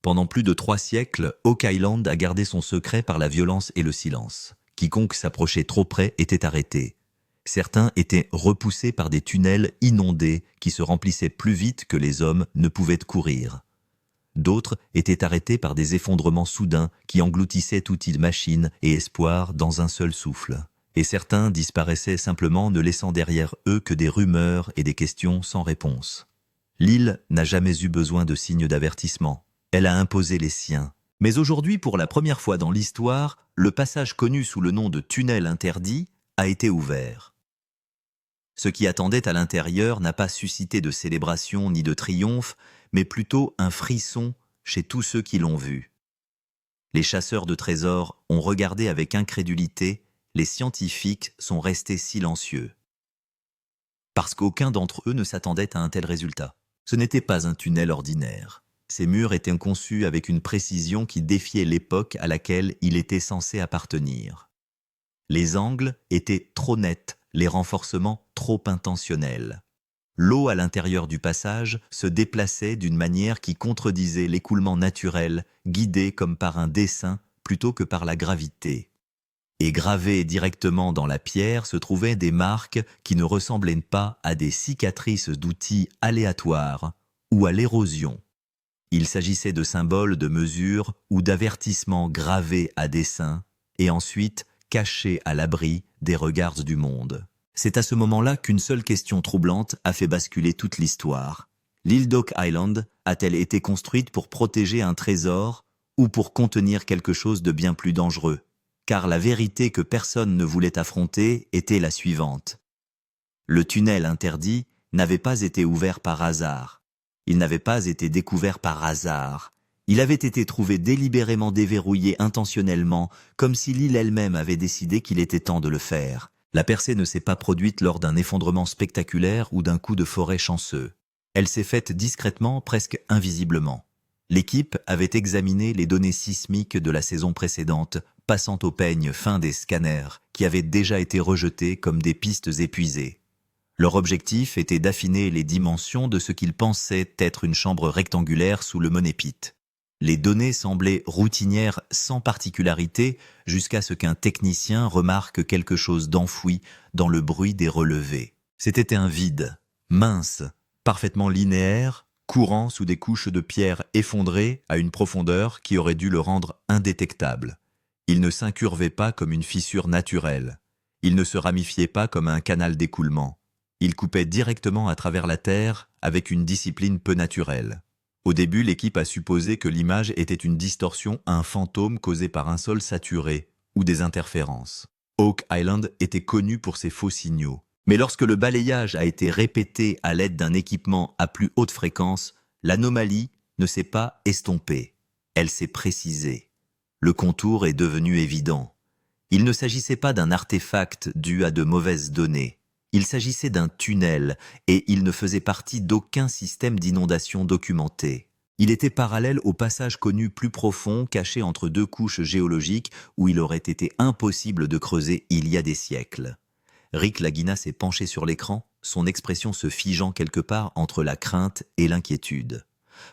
Pendant plus de 3 siècles, Oak Island a gardé son secret par la violence et le silence. Quiconque s'approchait trop près était arrêté. Certains étaient repoussés par des tunnels inondés qui se remplissaient plus vite que les hommes ne pouvaient courir. D'autres étaient arrêtés par des effondrements soudains qui engloutissaient outils de machine et espoir dans un seul souffle. Et certains disparaissaient simplement, ne laissant derrière eux que des rumeurs et des questions sans réponse. L'île n'a jamais eu besoin de signes d'avertissement. Elle a imposé les siens. Mais aujourd'hui, pour la première fois dans l'histoire, le passage connu sous le nom de tunnel interdit a été ouvert. Ce qui attendait à l'intérieur n'a pas suscité de célébration ni de triomphe, mais plutôt un frisson chez tous ceux qui l'ont vu. Les chasseurs de trésors ont regardé avec incrédulité, les scientifiques sont restés silencieux. Parce qu'aucun d'entre eux ne s'attendait à un tel résultat. Ce n'était pas un tunnel ordinaire. Ces murs étaient conçus avec une précision qui défiait l'époque à laquelle il était censé appartenir. Les angles étaient trop nets, les renforcements trop intentionnels. L'eau à l'intérieur du passage se déplaçait d'une manière qui contredisait l'écoulement naturel, guidé comme par un dessein plutôt que par la gravité. Et gravées directement dans la pierre se trouvaient des marques qui ne ressemblaient pas à des cicatrices d'outils aléatoires ou à l'érosion. Il s'agissait de symboles de mesure ou d'avertissements gravés à dessein et ensuite cachés à l'abri des regards du monde. C'est à ce moment-là qu'une seule question troublante a fait basculer toute l'histoire. L'île d'Oak Island a-t-elle été construite pour protéger un trésor ou pour contenir quelque chose de bien plus dangereux? Car la vérité que personne ne voulait affronter était la suivante. Le tunnel interdit n'avait pas été ouvert par hasard. Il n'avait pas été découvert par hasard. Il avait été trouvé délibérément déverrouillé intentionnellement, comme si l'île elle-même avait décidé qu'il était temps de le faire. La percée ne s'est pas produite lors d'un effondrement spectaculaire ou d'un coup de forêt chanceux. Elle s'est faite discrètement, presque invisiblement. L'équipe avait examiné les données sismiques de la saison précédente, passant au peigne fin des scanners, qui avaient déjà été rejetés comme des pistes épuisées. Leur objectif était d'affiner les dimensions de ce qu'ils pensaient être une chambre rectangulaire sous le monépite. Les données semblaient routinières sans particularité jusqu'à ce qu'un technicien remarque quelque chose d'enfoui dans le bruit des relevés. C'était un vide, mince, parfaitement linéaire, courant sous des couches de pierre effondrées à une profondeur qui aurait dû le rendre indétectable. Il ne s'incurvait pas comme une fissure naturelle. Il ne se ramifiait pas comme un canal d'écoulement. Il coupait directement à travers la terre avec une discipline peu naturelle. Au début, l'équipe a supposé que l'image était une distorsion, un fantôme causé par un sol saturé ou des interférences. Oak Island était connu pour ses faux signaux. Mais lorsque le balayage a été répété à l'aide d'un équipement à plus haute fréquence, l'anomalie ne s'est pas estompée. Elle s'est précisée. Le contour est devenu évident. Il ne s'agissait pas d'un artefact dû à de mauvaises données. Il s'agissait d'un tunnel et il ne faisait partie d'aucun système d'inondation documenté. Il était parallèle au passage connu plus profond caché entre deux couches géologiques où il aurait été impossible de creuser il y a des siècles. Rick Lagina s'est penché sur l'écran, son expression se figeant quelque part entre la crainte et l'inquiétude.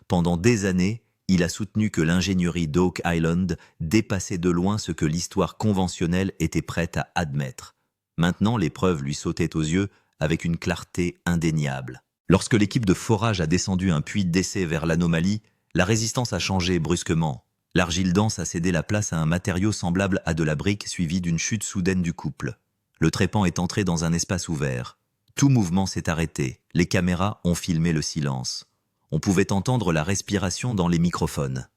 Pendant des années, il a soutenu que l'ingénierie d'Oak Island dépassait de loin ce que l'histoire conventionnelle était prête à admettre. Maintenant, les preuves lui sautaient aux yeux avec une clarté indéniable. Lorsque l'équipe de forage a descendu un puits d'essai vers l'anomalie, la résistance a changé brusquement. L'argile dense a cédé la place à un matériau semblable à de la brique suivi d'une chute soudaine du couple. Le trépan est entré dans un espace ouvert. Tout mouvement s'est arrêté. Les caméras ont filmé le silence. On pouvait entendre la respiration dans les microphones.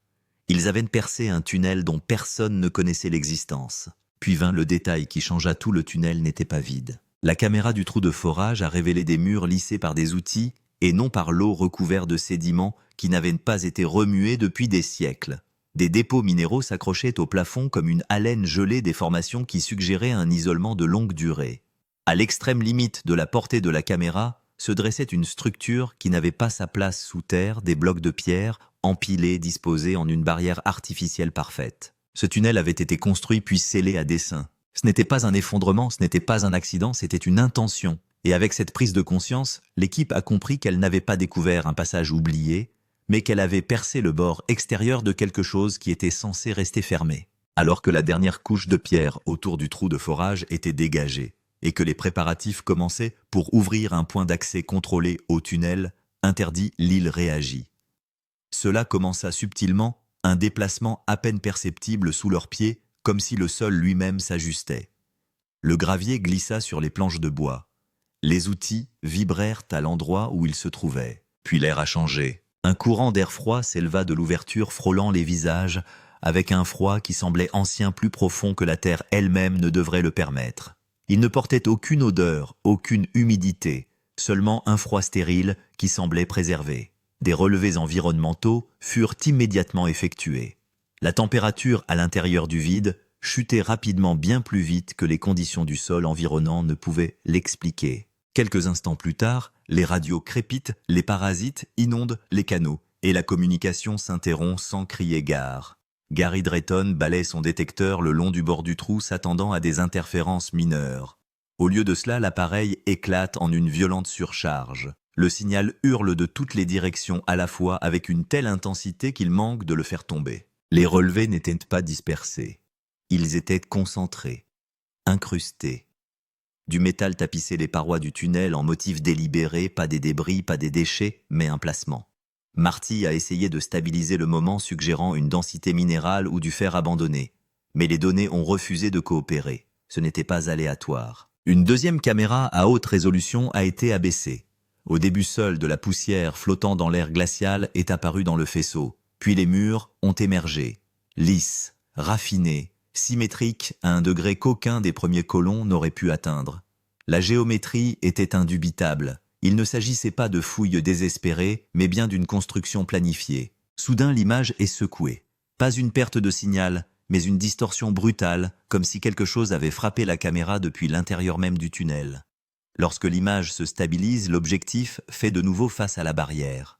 Ils avaient percé un tunnel dont personne ne connaissait l'existence. Puis vint le détail qui changea tout, le tunnel n'était pas vide. La caméra du trou de forage a révélé des murs lissés par des outils et non par l'eau recouverte de sédiments qui n'avaient pas été remués depuis des siècles. Des dépôts minéraux s'accrochaient au plafond comme une haleine gelée des formations qui suggéraient un isolement de longue durée. À l'extrême limite de la portée de la caméra se dressait une structure qui n'avait pas sa place sous terre, des blocs de pierre empilés, disposés en une barrière artificielle parfaite. Ce tunnel avait été construit puis scellé à dessein. Ce n'était pas un effondrement, ce n'était pas un accident, c'était une intention. Et avec cette prise de conscience, l'équipe a compris qu'elle n'avait pas découvert un passage oublié, mais qu'elle avait percé le bord extérieur de quelque chose qui était censé rester fermé, alors que la dernière couche de pierre autour du trou de forage était dégagée, et que les préparatifs commençaient pour ouvrir un point d'accès contrôlé au tunnel, interdit, l'île réagit. Cela commença subtilement, un déplacement à peine perceptible sous leurs pieds, comme si le sol lui-même s'ajustait. Le gravier glissa sur les planches de bois. Les outils vibrèrent à l'endroit où ils se trouvaient. Puis l'air a changé. Un courant d'air froid s'éleva de l'ouverture frôlant les visages, avec un froid qui semblait ancien, plus profond que la terre elle-même ne devrait le permettre. Il ne portait aucune odeur, aucune humidité, seulement un froid stérile qui semblait préservé. Des relevés environnementaux furent immédiatement effectués. La température à l'intérieur du vide chutait rapidement, bien plus vite que les conditions du sol environnant ne pouvaient l'expliquer. Quelques instants plus tard, les radios crépitent, les parasites inondent les canaux, et la communication s'interrompt sans crier gare. Gary Drayton balaie son détecteur le long du bord du trou, s'attendant à des interférences mineures. Au lieu de cela, l'appareil éclate en une violente surcharge. Le signal hurle de toutes les directions à la fois avec une telle intensité qu'il manque de le faire tomber. Les relevés n'étaient pas dispersés. Ils étaient concentrés, incrustés. Du métal tapissait les parois du tunnel en motifs délibérés, pas des débris, pas des déchets, mais un placement. Marty a essayé de stabiliser le moment, suggérant une densité minérale ou du fer abandonné. Mais les données ont refusé de coopérer. Ce n'était pas aléatoire. Une deuxième caméra à haute résolution a été abaissée. Au début seul de la poussière flottant dans l'air glacial est apparue dans le faisceau. Puis les murs ont émergé, lisses, raffinés, symétriques à un degré qu'aucun des premiers colons n'aurait pu atteindre. La géométrie était indubitable. Il ne s'agissait pas de fouilles désespérées, mais bien d'une construction planifiée. Soudain, l'image est secouée. Pas une perte de signal, mais une distorsion brutale, comme si quelque chose avait frappé la caméra depuis l'intérieur même du tunnel. Lorsque l'image se stabilise, l'objectif fait de nouveau face à la barrière.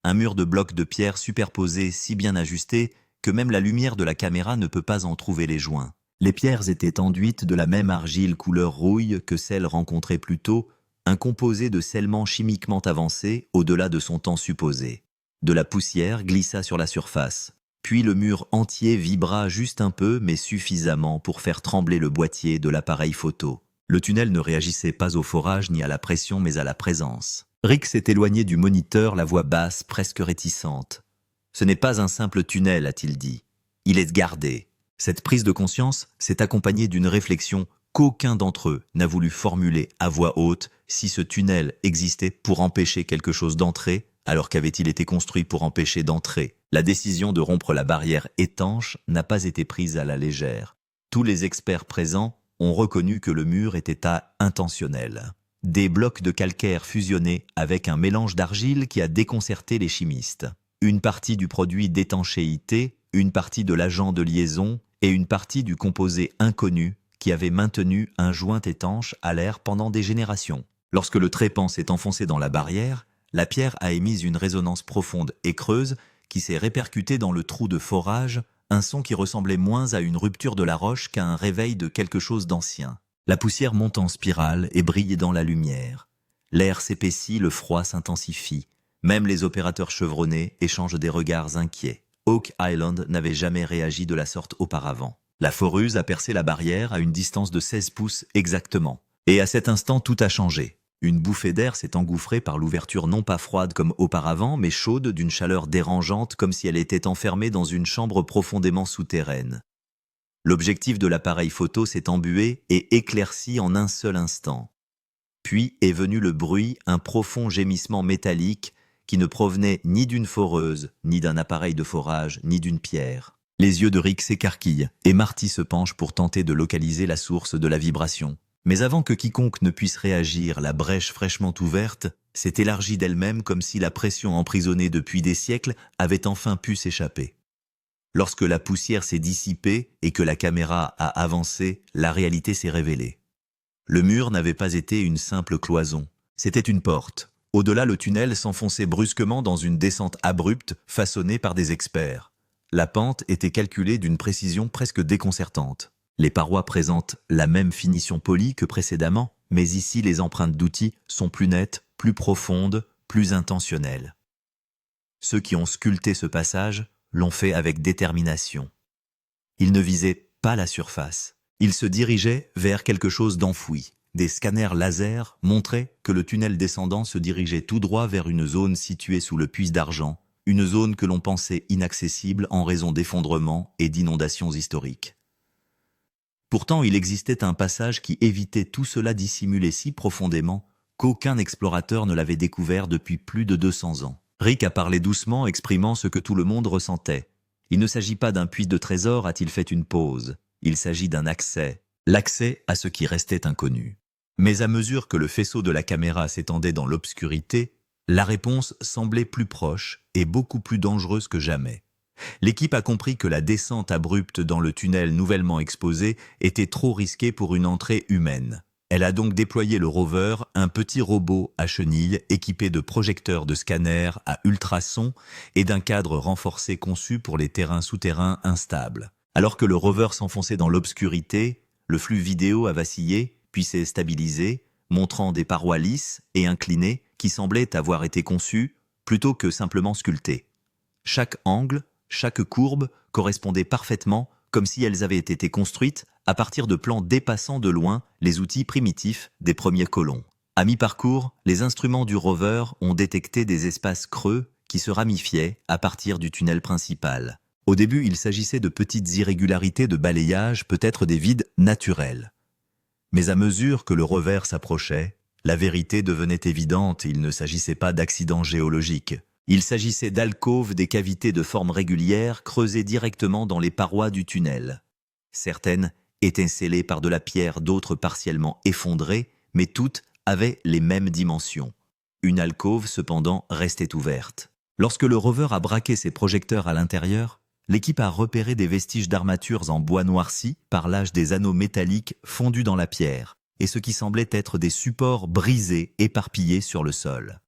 Un mur de blocs de pierre superposés si bien ajusté que même la lumière de la caméra ne peut pas en trouver les joints. Les pierres étaient enduites de la même argile couleur rouille que celle rencontrée plus tôt, un composé de scellement chimiquement avancé au-delà de son temps supposé. De la poussière glissa sur la surface. Puis le mur entier vibra juste un peu, mais suffisamment pour faire trembler le boîtier de l'appareil photo. Le tunnel ne réagissait pas au forage ni à la pression, mais à la présence. Rick s'est éloigné du moniteur, la voix basse, presque réticente. « Ce n'est pas un simple tunnel, a-t-il dit. Il est gardé. » Cette prise de conscience s'est accompagnée d'une réflexion qu'aucun d'entre eux n'a voulu formuler à voix haute. Si ce tunnel existait pour empêcher quelque chose d'entrer, alors qu'avait-il été construit pour empêcher d'entrer? La décision de rompre la barrière étanche n'a pas été prise à la légère. Tous les experts présents ont reconnu que le mur était intentionnel. Des blocs de calcaire fusionnés avec un mélange d'argile qui a déconcerté les chimistes. Une partie du produit d'étanchéité, une partie de l'agent de liaison et une partie du composé inconnu qui avait maintenu un joint étanche à l'air pendant des générations. Lorsque le trépan s'est enfoncé dans la barrière, la pierre a émis une résonance profonde et creuse qui s'est répercutée dans le trou de forage, un son qui ressemblait moins à une rupture de la roche qu'à un réveil de quelque chose d'ancien. La poussière monte en spirale et brille dans la lumière. L'air s'épaissit, le froid s'intensifie. Même les opérateurs chevronnés échangent des regards inquiets. Oak Island n'avait jamais réagi de la sorte auparavant. La foreuse a percé la barrière à une distance de 16 pouces exactement. Et à cet instant, tout a changé. Une bouffée d'air s'est engouffrée par l'ouverture non pas froide comme auparavant, mais chaude d'une chaleur dérangeante comme si elle était enfermée dans une chambre profondément souterraine. L'objectif de l'appareil photo s'est embué et éclairci en un seul instant. Puis est venu le bruit, un profond gémissement métallique qui ne provenait ni d'une foreuse, ni d'un appareil de forage, ni d'une pierre. Les yeux de Rick s'écarquillent et Marty se penche pour tenter de localiser la source de la vibration. Mais avant que quiconque ne puisse réagir, la brèche fraîchement ouverte s'est élargie d'elle-même comme si la pression emprisonnée depuis des siècles avait enfin pu s'échapper. Lorsque la poussière s'est dissipée et que la caméra a avancé, la réalité s'est révélée. Le mur n'avait pas été une simple cloison, c'était une porte. Au-delà, le tunnel s'enfonçait brusquement dans une descente abrupte façonnée par des experts. La pente était calculée d'une précision presque déconcertante. Les parois présentent la même finition polie que précédemment, mais ici les empreintes d'outils sont plus nettes, plus profondes, plus intentionnelles. Ceux qui ont sculpté ce passage l'ont fait avec détermination. Ils ne visaient pas la surface. Ils se dirigeaient vers quelque chose d'enfoui. Des scanners laser montraient que le tunnel descendant se dirigeait tout droit vers une zone située sous le puits d'argent, une zone que l'on pensait inaccessible en raison d'effondrements et d'inondations historiques. Pourtant, il existait un passage qui évitait tout cela dissimulé si profondément qu'aucun explorateur ne l'avait découvert depuis plus de 200 ans. Rick a parlé doucement, exprimant ce que tout le monde ressentait. Il ne s'agit pas d'un puits de trésor, a-t-il fait une pause. Il s'agit d'un accès, l'accès à ce qui restait inconnu. Mais à mesure que le faisceau de la caméra s'étendait dans l'obscurité, la réponse semblait plus proche et beaucoup plus dangereuse que jamais. L'équipe a compris que la descente abrupte dans le tunnel nouvellement exposé était trop risquée pour une entrée humaine. Elle a donc déployé le rover, un petit robot à chenilles équipé de projecteurs de scanner à ultrasons et d'un cadre renforcé conçu pour les terrains souterrains instables. Alors que le rover s'enfonçait dans l'obscurité, le flux vidéo a vacillé, puis s'est stabilisé, montrant des parois lisses et inclinées qui semblaient avoir été conçues plutôt que simplement sculptées. Chaque angle, chaque courbe correspondait parfaitement, comme si elles avaient été construites à partir de plans dépassant de loin les outils primitifs des premiers colons. À mi-parcours, les instruments du rover ont détecté des espaces creux qui se ramifiaient à partir du tunnel principal. Au début, il s'agissait de petites irrégularités de balayage, peut-être des vides naturels. Mais à mesure que le rover s'approchait, la vérité devenait évidente et il ne s'agissait pas d'accidents géologiques. Il s'agissait d'alcôves des cavités de forme régulière creusées directement dans les parois du tunnel. Certaines étaient scellées par de la pierre, d'autres partiellement effondrées, mais toutes avaient les mêmes dimensions. Une alcôve, cependant, restait ouverte. Lorsque le rover a braqué ses projecteurs à l'intérieur, l'équipe a repéré des vestiges d'armatures en bois noirci par l'âge des anneaux métalliques fondus dans la pierre, et ce qui semblait être des supports brisés éparpillés sur le sol.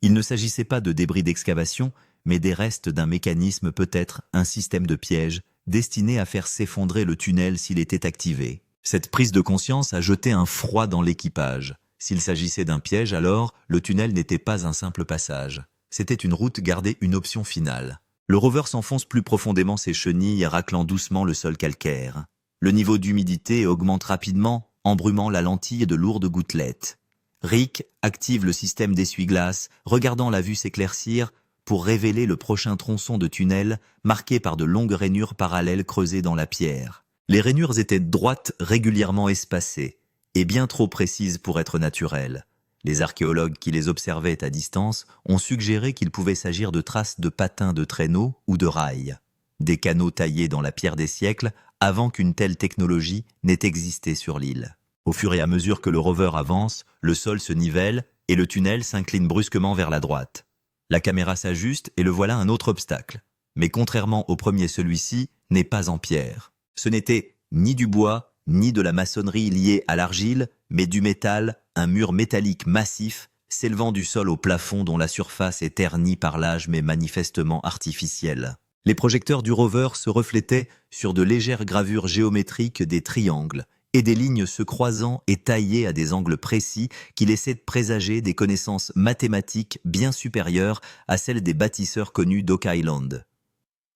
Il ne s'agissait pas de débris d'excavation, mais des restes d'un mécanisme, peut-être un système de piège, destiné à faire s'effondrer le tunnel s'il était activé. Cette prise de conscience a jeté un froid dans l'équipage. S'il s'agissait d'un piège, alors, le tunnel n'était pas un simple passage. C'était une route gardée, une option finale. Le rover s'enfonce plus profondément ses chenilles, raclant doucement le sol calcaire. Le niveau d'humidité augmente rapidement, embrumant la lentille de lourdes gouttelettes. Rick active le système d'essuie-glace, regardant la vue s'éclaircir pour révéler le prochain tronçon de tunnel marqué par de longues rainures parallèles creusées dans la pierre. Les rainures étaient droites, régulièrement espacées, et bien trop précises pour être naturelles. Les archéologues qui les observaient à distance ont suggéré qu'il pouvait s'agir de traces de patins de traîneaux ou de rails, des canaux taillés dans la pierre des siècles avant qu'une telle technologie n'ait existé sur l'île. Au fur et à mesure que le rover avance, le sol se nivelle et le tunnel s'incline brusquement vers la droite. La caméra s'ajuste et le voilà un autre obstacle. Mais contrairement au premier, celui-ci n'est pas en pierre. Ce n'était ni du bois, ni de la maçonnerie liée à l'argile, mais du métal, un mur métallique massif, s'élevant du sol au plafond dont la surface est ternie par l'âge mais manifestement artificielle. Les projecteurs du rover se reflétaient sur de légères gravures géométriques des triangles, et des lignes se croisant et taillées à des angles précis qui laissaient présager des connaissances mathématiques bien supérieures à celles des bâtisseurs connus d'Oak Island.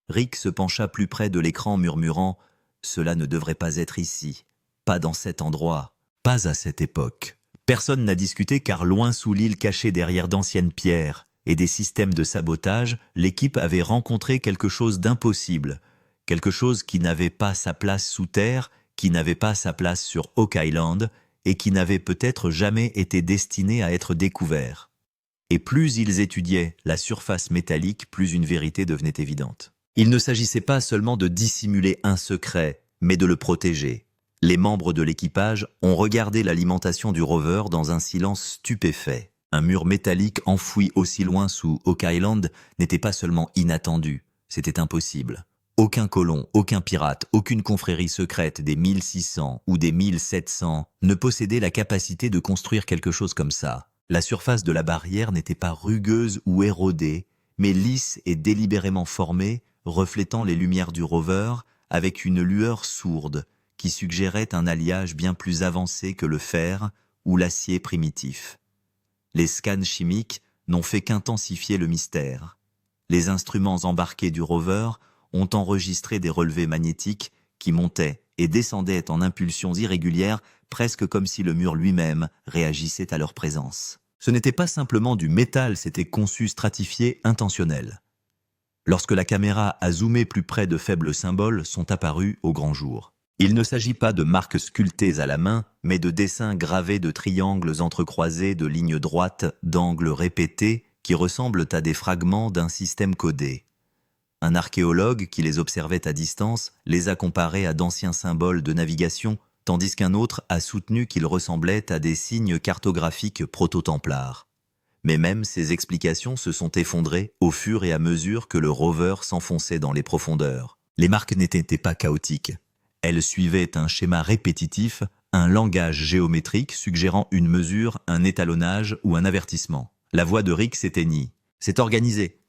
Rick se pencha plus près de l'écran murmurant « Cela ne devrait pas être ici, pas dans cet endroit, pas à cette époque ». Personne n'a discuté car loin sous l'île cachée derrière d'anciennes pierres et des systèmes de sabotage, l'équipe avait rencontré quelque chose d'impossible, quelque chose qui n'avait pas sa place sous terre, qui n'avait pas sa place sur Oak Island et qui n'avait peut-être jamais été destiné à être découvert. Et plus ils étudiaient la surface métallique, plus une vérité devenait évidente. Il ne s'agissait pas seulement de dissimuler un secret, mais de le protéger. Les membres de l'équipage ont regardé l'alimentation du rover dans un silence stupéfait. Un mur métallique enfoui aussi loin sous Oak Island n'était pas seulement inattendu, c'était impossible. Aucun colon, aucun pirate, aucune confrérie secrète des 1600 ou des 1700 ne possédait la capacité de construire quelque chose comme ça. La surface de la barrière n'était pas rugueuse ou érodée, mais lisse et délibérément formée, reflétant les lumières du rover avec une lueur sourde qui suggérait un alliage bien plus avancé que le fer ou l'acier primitif. Les scans chimiques n'ont fait qu'intensifier le mystère. Les instruments embarqués du rover ont enregistré des relevés magnétiques qui montaient et descendaient en impulsions irrégulières, presque comme si le mur lui-même réagissait à leur présence. Ce n'était pas simplement du métal, c'était conçu, stratifié, intentionnel. Lorsque la caméra a zoomé plus près, de faibles symboles sont apparus au grand jour. Il ne s'agit pas de marques sculptées à la main, mais de dessins gravés de triangles entrecroisés, de lignes droites, d'angles répétés, qui ressemblent à des fragments d'un système codé. Un archéologue qui les observait à distance les a comparés à d'anciens symboles de navigation, tandis qu'un autre a soutenu qu'ils ressemblaient à des signes cartographiques proto-templares. Mais même ces explications se sont effondrées au fur et à mesure que le rover s'enfonçait dans les profondeurs. Les marques n'étaient pas chaotiques. Elles suivaient un schéma répétitif, un langage géométrique suggérant une mesure, un étalonnage ou un avertissement. La voix de Rick s'éteignit. « C'est organisé !»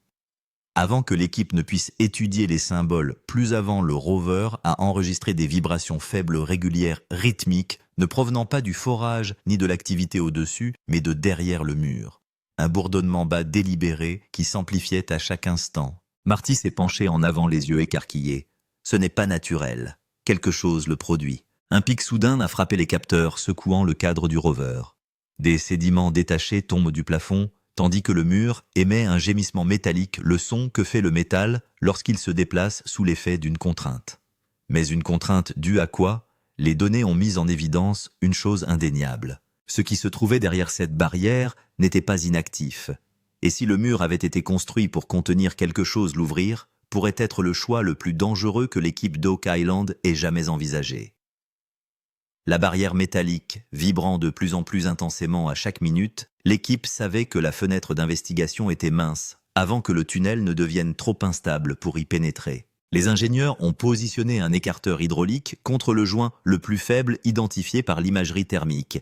Avant que l'équipe ne puisse étudier les symboles, plus avant, le rover a enregistré des vibrations faibles, régulières, rythmiques, ne provenant pas du forage ni de l'activité au-dessus, mais de derrière le mur. Un bourdonnement bas délibéré qui s'amplifiait à chaque instant. Marty s'est penché en avant, les yeux écarquillés. Ce n'est pas naturel. Quelque chose le produit. Un pic soudain a frappé les capteurs, secouant le cadre du rover. Des sédiments détachés tombent du plafond, tandis que le mur émet un gémissement métallique, le son que fait le métal lorsqu'il se déplace sous l'effet d'une contrainte. Mais une contrainte due à quoi? Les données ont mis en évidence une chose indéniable. Ce qui se trouvait derrière cette barrière n'était pas inactif. Et si le mur avait été construit pour contenir quelque chose, l'ouvrir pourrait être le choix le plus dangereux que l'équipe d'Oak Island ait jamais envisagé. La barrière métallique vibrant de plus en plus intensément à chaque minute, l'équipe savait que la fenêtre d'investigation était mince, avant que le tunnel ne devienne trop instable pour y pénétrer. Les ingénieurs ont positionné un écarteur hydraulique contre le joint le plus faible identifié par l'imagerie thermique.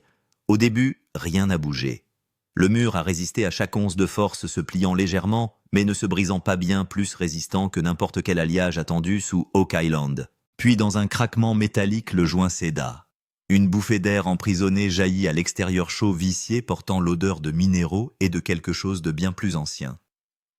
Au début, rien n'a bougé. Le mur a résisté à chaque once de force, se pliant légèrement, mais ne se brisant pas, bien plus résistant que n'importe quel alliage attendu sous Oak Island. Puis, dans un craquement métallique, le joint céda. Une bouffée d'air emprisonné jaillit à l'extérieur chaud, vicié, portant l'odeur de minéraux et de quelque chose de bien plus ancien.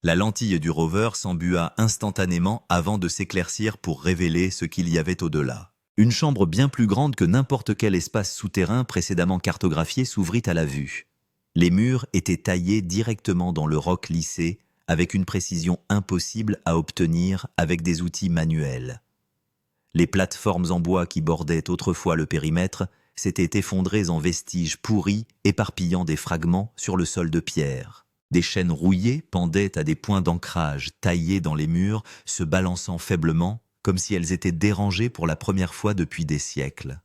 La lentille du rover s'embua instantanément avant de s'éclaircir pour révéler ce qu'il y avait au-delà. Une chambre bien plus grande que n'importe quel espace souterrain précédemment cartographié s'ouvrit à la vue. Les murs étaient taillés directement dans le roc lissé, avec une précision impossible à obtenir avec des outils manuels. Les plateformes en bois qui bordaient autrefois le périmètre s'étaient effondrées en vestiges pourris, éparpillant des fragments sur le sol de pierre. Des chaînes rouillées pendaient à des points d'ancrage taillés dans les murs, se balançant faiblement, comme si elles étaient dérangées pour la première fois depuis des siècles.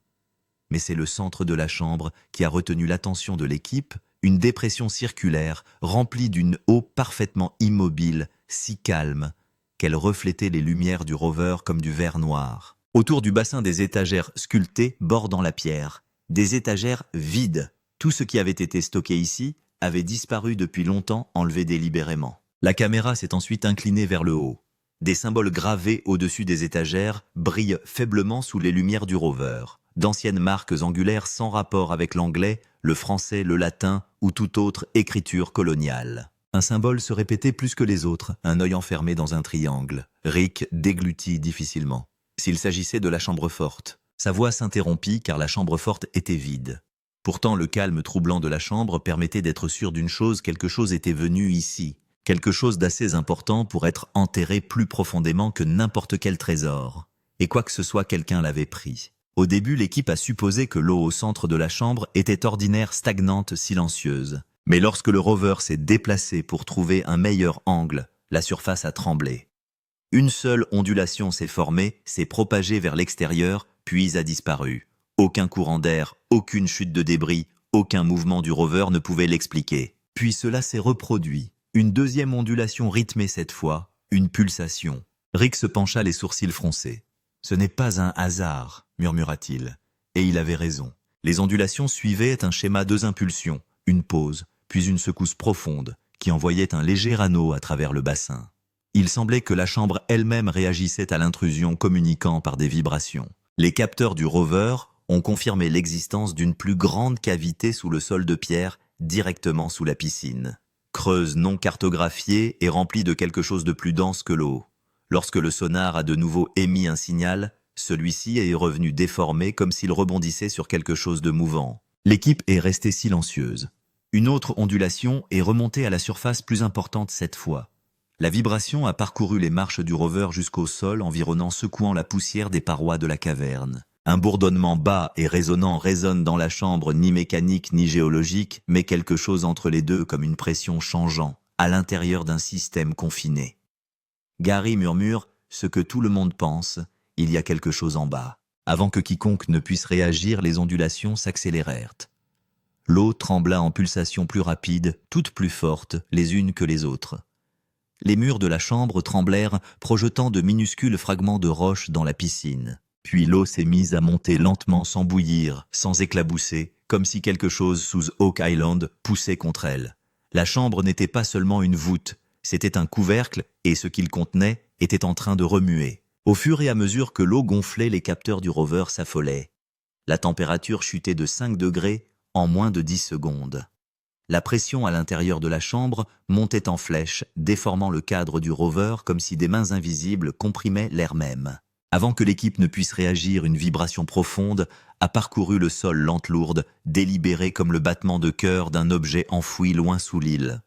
Mais c'est le centre de la chambre qui a retenu l'attention de l'équipe, une dépression circulaire remplie d'une eau parfaitement immobile, si calme, qu'elle reflétait les lumières du rover comme du verre noir. Autour du bassin, des étagères sculptées bordant la pierre, des étagères vides. Tout ce qui avait été stocké ici avait disparu depuis longtemps, enlevé délibérément. La caméra s'est ensuite inclinée vers le haut. Des symboles gravés au-dessus des étagères brillent faiblement sous les lumières du rover. D'anciennes marques angulaires sans rapport avec l'anglais, le français, le latin ou toute autre écriture coloniale. Un symbole se répétait plus que les autres, un œil enfermé dans un triangle. Rick déglutit difficilement. S'il s'agissait de la chambre forte. Sa voix s'interrompit car la chambre forte était vide. Pourtant, le calme troublant de la chambre permettait d'être sûr d'une chose, quelque chose était venu ici. Quelque chose d'assez important pour être enterré plus profondément que n'importe quel trésor. Et quoi que ce soit, quelqu'un l'avait pris. Au début, l'équipe a supposé que l'eau au centre de la chambre était ordinaire, stagnante, silencieuse. Mais lorsque le rover s'est déplacé pour trouver un meilleur angle, la surface a tremblé. Une seule ondulation s'est formée, s'est propagée vers l'extérieur, puis a disparu. Aucun courant d'air, aucune chute de débris, aucun mouvement du rover ne pouvait l'expliquer. Puis cela s'est reproduit. Une deuxième ondulation rythmée cette fois, une pulsation. Rick se pencha, les sourcils froncés. « Ce n'est pas un hasard », murmura-t-il. Et il avait raison. Les ondulations suivaient un schéma de 2 impulsions, une pause, puis une secousse profonde, qui envoyait un léger anneau à travers le bassin. Il semblait que la chambre elle-même réagissait à l'intrusion, communiquant par des vibrations. Les capteurs du rover ont confirmé l'existence d'une plus grande cavité sous le sol de pierre, directement sous la piscine. creuse non cartographiée et remplie de quelque chose de plus dense que l'eau. Lorsque le sonar a de nouveau émis un signal, celui-ci est revenu déformé comme s'il rebondissait sur quelque chose de mouvant. L'équipe est restée silencieuse. Une autre ondulation est remontée à la surface plus importante cette fois. La vibration a parcouru les marches du rover jusqu'au sol, environnant, secouant la poussière des parois de la caverne. Un bourdonnement bas et résonnant résonne dans la chambre, ni mécanique ni géologique, mais quelque chose entre les deux comme une pression changeant, à l'intérieur d'un système confiné. Gary murmure ce que tout le monde pense, il y a quelque chose en bas. Avant que quiconque ne puisse réagir, les ondulations s'accélérèrent. L'eau trembla en pulsations plus rapides, toutes plus fortes, les unes que les autres. Les murs de la chambre tremblèrent, projetant de minuscules fragments de roches dans la piscine. Puis l'eau s'est mise à monter lentement sans bouillir, sans éclabousser, comme si quelque chose sous Oak Island poussait contre elle. La chambre n'était pas seulement une voûte, c'était un couvercle et ce qu'il contenait était en train de remuer. Au fur et à mesure que l'eau gonflait, les capteurs du rover s'affolaient. La température chutait de 5 degrés en moins de 10 secondes. La pression à l'intérieur de la chambre montait en flèche, déformant le cadre du rover comme si des mains invisibles comprimaient l'air même. Avant que l'équipe ne puisse réagir, une vibration profonde a parcouru le sol lente lourde, délibérée comme le battement de cœur d'un objet enfoui loin sous l'île.